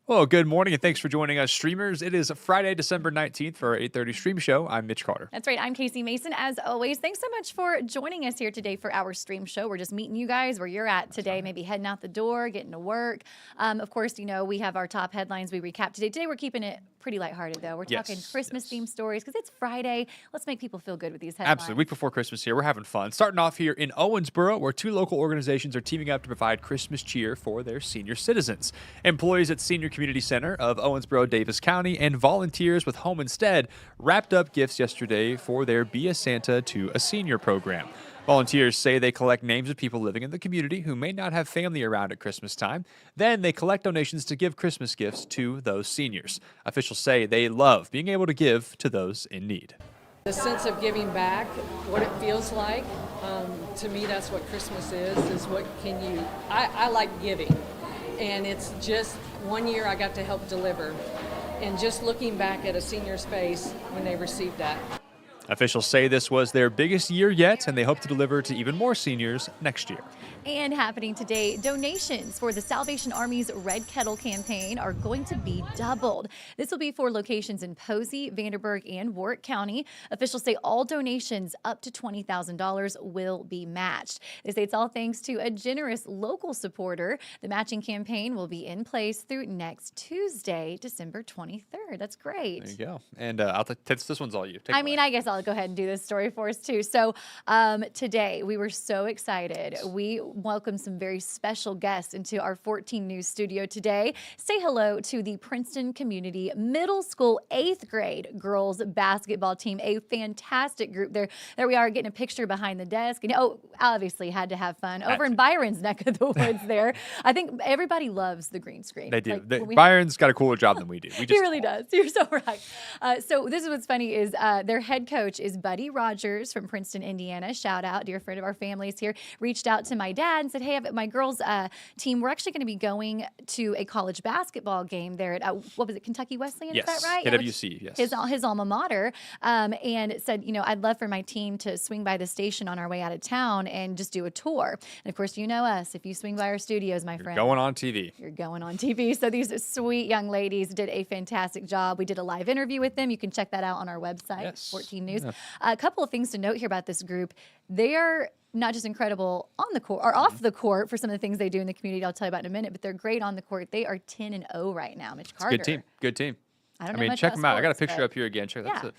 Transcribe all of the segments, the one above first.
Well, good morning and thanks for joining us, streamers. It is Friday, December 19th for our 8:30 stream show. I'm Mitch Carter. That's right. I'm Casey Mason. As always, thanks so much for joining us here today for our stream show. We're just meeting you guys where you're at today, maybe heading out the door, getting to work. Of course, we have our top headlines we recap today. Today, we're keeping it pretty lighthearted, though. We're talking Christmas-themed stories because it's Friday. Let's make people feel good with these headlines. Absolutely. Week before Christmas here. We're having fun. Starting off here in Owensboro, where two local organizations are teaming up to provide Christmas cheer for their senior citizens. Employees at Senior Community Center of Owensboro, Davis County, and volunteers with Home Instead wrapped up gifts yesterday for their Be a Santa to a Senior program. Volunteers say they collect names of people living in the community who may not have family around at Christmas time. Then they collect donations to give Christmas gifts to those seniors. Officials say they love being able to give to those in need. The sense of giving back, what it feels like, to me that's what Christmas is what can you, I like giving. And it's just one year I got to help deliver. And just looking back at a senior's face when they received that. Officials say this was their biggest year yet, and they hope to deliver to even more seniors next year. And happening today, donations for the Salvation Army's Red Kettle campaign are going to be doubled. This will be for locations in Posey, Vanderburgh, and Warwick County. Officials say all donations up to $20,000 will be matched. They say it's all thanks to a generous local supporter. The matching campaign will be in place through next Tuesday, December 23rd. That's great. There you go. And this one's all you. I guess I'll go ahead and do this story for us too. So today we were so excited. We welcomed some very special guests into our 14 News studio today. Say hello to the Princeton Community Middle School 8th grade girls basketball team, a fantastic group. There we are getting a picture behind the desk. And obviously had to have fun over in Byron's neck of the woods there. I think everybody loves the green screen. They do. Byron's got a cooler job than we do. He really does. You're so right. So this is what's funny is their head coach is Buddy Rogers from Princeton, Indiana. Shout out, dear friend of our families here. Reached out to my dad and said, hey, my girls' team, we're actually going to be going to a college basketball game there at, what was it, Kentucky Wesleyan? Yes. Is that right? KWC, yes. His alma mater. And said, I'd love for my team to swing by the station on our way out of town and just do a tour. And of course, you know us. If you swing by our studios, my friend. You're going on TV. You're going on TV. So these sweet young ladies did a fantastic job. We did a live interview with them. You can check that out on our website, 14 News. Yeah. A couple of things to note here about this group. They are not just incredible on the court or off the court for some of the things they do in the community I'll tell you about in a minute, but they're great on the court. They are 10-0 right now, Mitch Carter. Good team. Good team. I don't know much check about them out. I got a sports, picture up here again. Check that's a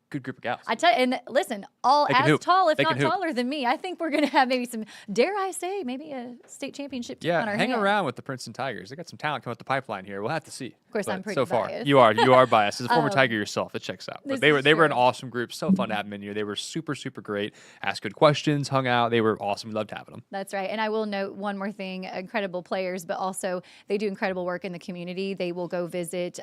good group of gals. I tell you, and listen, all as tall, if not hoop. taller than me. I think we're going to have maybe some, dare I say, maybe a state championship team on our hang around with the Princeton Tigers. They got some talent coming up the pipeline here. We'll have to see. Of course, I'm pretty so far. biased. You are biased. As a former Tiger yourself, it checks out. But they were an awesome group. So fun to have them in here. They were super, super great. Asked good questions, hung out. They were awesome. We loved having them. That's right. And I will note one more thing, incredible players, but also they do incredible work in the community. They will go visit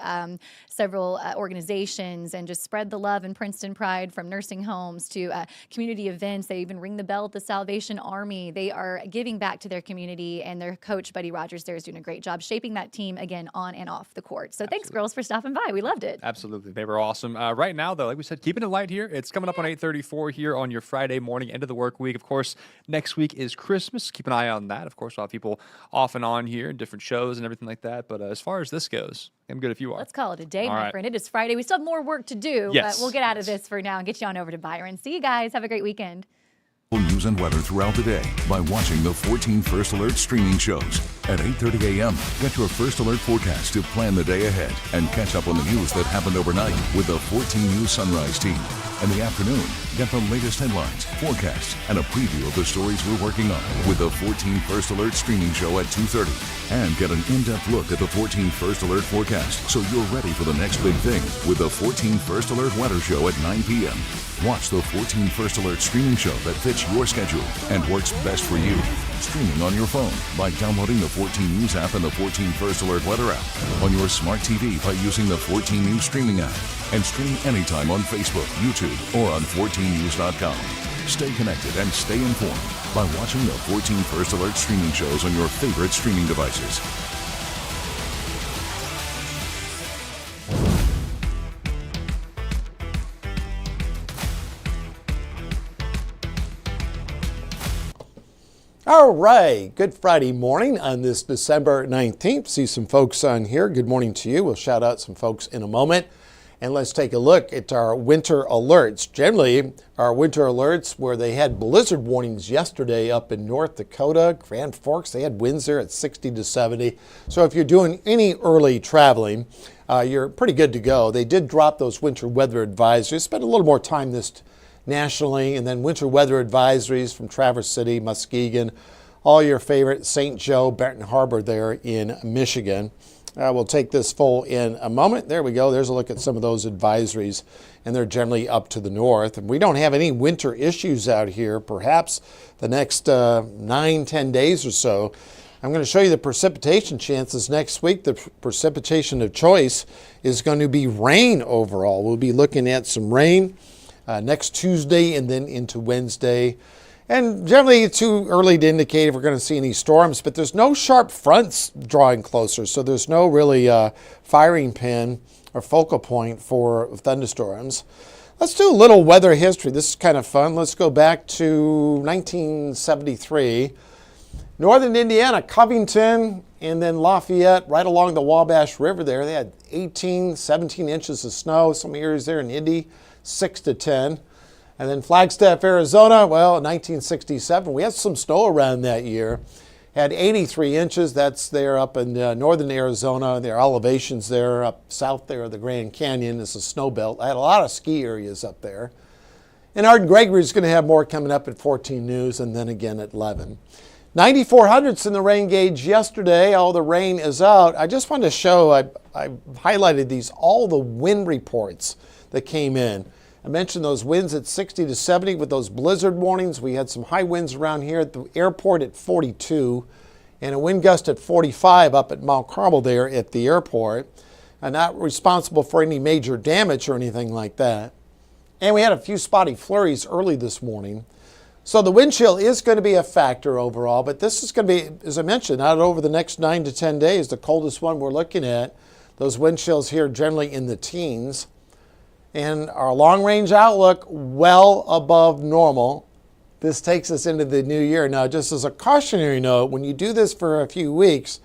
several organizations and just spread the love and Princeton pride from nursing homes to community events. They even ring the bell at the Salvation Army. They are giving back to their community, and their coach, Buddy Rogers, there is doing a great job shaping that team again on and off the court. So thanks, girls, for stopping by. We loved it. Absolutely. They were awesome. Right now, though, like we said, keeping it light here. It's coming up on 8:34 here on your Friday morning, end of the work week. Of course, next week is Christmas. Keep an eye on that. Of course, we'll have people off and on here and different shows and everything like that. But as far as this goes, I'm good if you are. Let's call it a day, my friend. It is Friday. We still have more work to do, but we'll get out of this for now and get you on over to Byron. See you guys. Have a great weekend. News and weather throughout the day by watching the 14 First Alert streaming shows. At 8:30 a.m., get your First Alert forecast to plan the day ahead and catch up on the news that happened overnight with the 14 News Sunrise team. In the afternoon, get the latest headlines, forecasts, and a preview of the stories we're working on with the 14 First Alert streaming show at 2:30. And get an in-depth look at the 14 First Alert forecast so you're ready for the next big thing with the 14 First Alert weather show at 9 p.m. Watch the 14 First Alert streaming show that fits your schedule and works best for you. Streaming on your phone by downloading the 14 News app and the 14 First Alert weather app. On your smart TV by using the 14 News streaming app. And stream anytime on Facebook, YouTube, or on 14news.com. Stay connected and stay informed by watching the 14 First Alert streaming shows on your favorite streaming devices. All right, good Friday morning on this December 19th. See some folks on here. Good morning to you. We'll shout out some folks in a moment. And let's take a look at our winter alerts. Generally, our winter alerts where they had blizzard warnings yesterday up in North Dakota, Grand Forks, they had winds there at 60 to 70. So if you're doing any early traveling, you're pretty good to go. They did drop those winter weather advisories, spent a little more time this nationally, and then winter weather advisories from Traverse City, Muskegon, all your favorite, St. Joe, Benton Harbor there in Michigan. We'll take this full in a moment. There we go. There's a look at some of those advisories, and they're generally up to the north. And we don't have any winter issues out here, perhaps the next 9-10 days or so. I'm going to show you the precipitation chances next week. The precipitation of choice is going to be rain overall. We'll be looking at some rain next Tuesday and then into Wednesday. And generally it's too early to indicate if we're going to see any storms, but there's no sharp fronts drawing closer, so there's no really firing pin or focal point for thunderstorms. Let's do a little weather history. This is kind of fun. Let's go back to 1973. Northern Indiana, Covington, and then Lafayette, right along the Wabash River there. They had 18, 17 inches of snow. Some areas there in Indy, 6 to 10. And then Flagstaff, Arizona, well, 1967, we had some snow around that year. Had 83 inches. That's there up in northern Arizona. Their elevations there up south there of the Grand Canyon is a snow belt. I had a lot of ski areas up there. And Arden Gregory is going to have more coming up at 14 News and then again at 11. 9,400ths in the rain gauge yesterday. All the rain is out. I just wanted to show, I highlighted these, all the wind reports that came in. I mentioned those winds at 60 to 70 with those blizzard warnings. We had some high winds around here at the airport at 42 and a wind gust at 45 up at Mount Carmel there at the airport. Not responsible for any major damage or anything like that. And we had a few spotty flurries early this morning. So the wind chill is going to be a factor overall, but this is going to be, as I mentioned, out over the next 9 to 10 days, the coldest one we're looking at. Those wind chills here generally in the teens. And our long-range outlook, well above normal. This takes us into the new year. Now, just as a cautionary note, when you do this for a few weeks,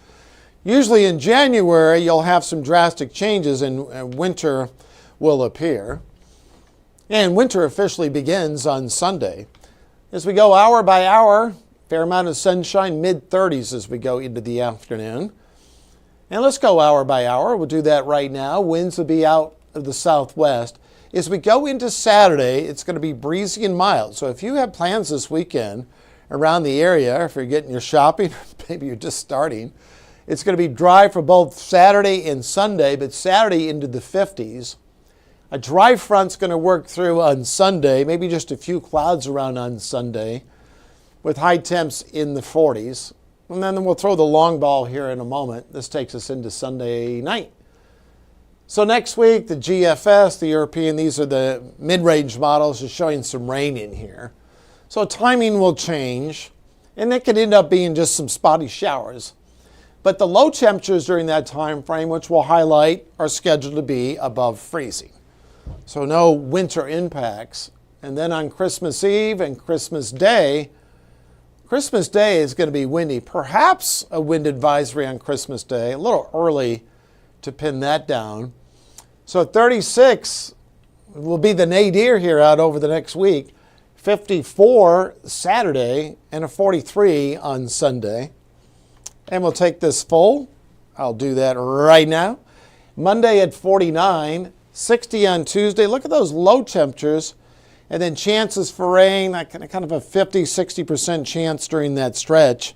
usually in January, you'll have some drastic changes and winter will appear. And winter officially begins on Sunday. As we go hour by hour, fair amount of sunshine, mid-30s as we go into the afternoon. And let's go hour by hour. We'll do that right now. Winds will be out of the southwest. As we go into Saturday, it's going to be breezy and mild. So if you have plans this weekend around the area, or if you're getting your shopping, maybe you're just starting, it's going to be dry for both Saturday and Sunday, but Saturday into the 50s. A dry front's going to work through on Sunday, maybe just a few clouds around on Sunday, with high temps in the 40s. And then we'll throw the long ball here in a moment. This takes us into Sunday night. So next week, the GFS, the European, these are the mid-range models, is showing some rain in here. So timing will change, and it could end up being just some spotty showers. But the low temperatures during that time frame, which we'll highlight, are scheduled to be above freezing. So no winter impacts. And then on Christmas Eve and Christmas Day is going to be windy. Perhaps a wind advisory on Christmas Day, a little early to pin that down. So 36 will be the nadir here out over the next week. 54 Saturday and a 43 on Sunday. And we'll take this full. I'll do that right now. Monday at 49, 60 on Tuesday. Look at those low temperatures. And then chances for rain, kind of a 50, 60% chance during that stretch.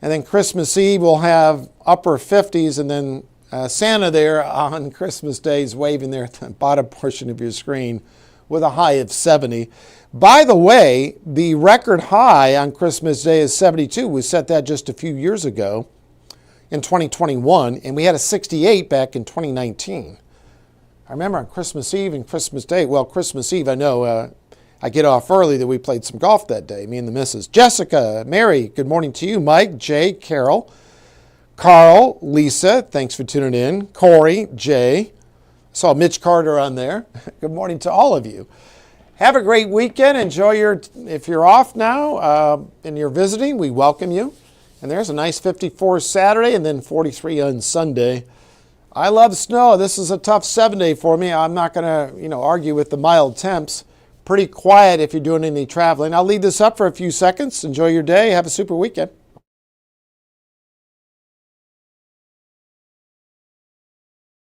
And then Christmas Eve we'll have upper 50s, and then Santa there on Christmas Day is waving there at the bottom portion of your screen with a high of 70. By the way, the record high on Christmas Day is 72. We set that just a few years ago in 2021, and we had a 68 back in 2019. I remember on Christmas Eve and Christmas Day, well, Christmas Eve, I know I get off early that we played some golf that day, me and the missus. Jessica, Mary, good morning to you. Mike, Jay, Carol, Carl, Lisa, thanks for tuning in. Corey, Jay, saw Mitch Carter on there. Good morning to all of you. Have a great weekend. Enjoy if you're off now and you're visiting, we welcome you. And there's a nice 54 Saturday and then 43 on Sunday. I love snow. This is a tough 7-day for me. I'm not going to, argue with the mild temps. Pretty quiet if you're doing any traveling. I'll leave this up for a few seconds. Enjoy your day. Have a super weekend.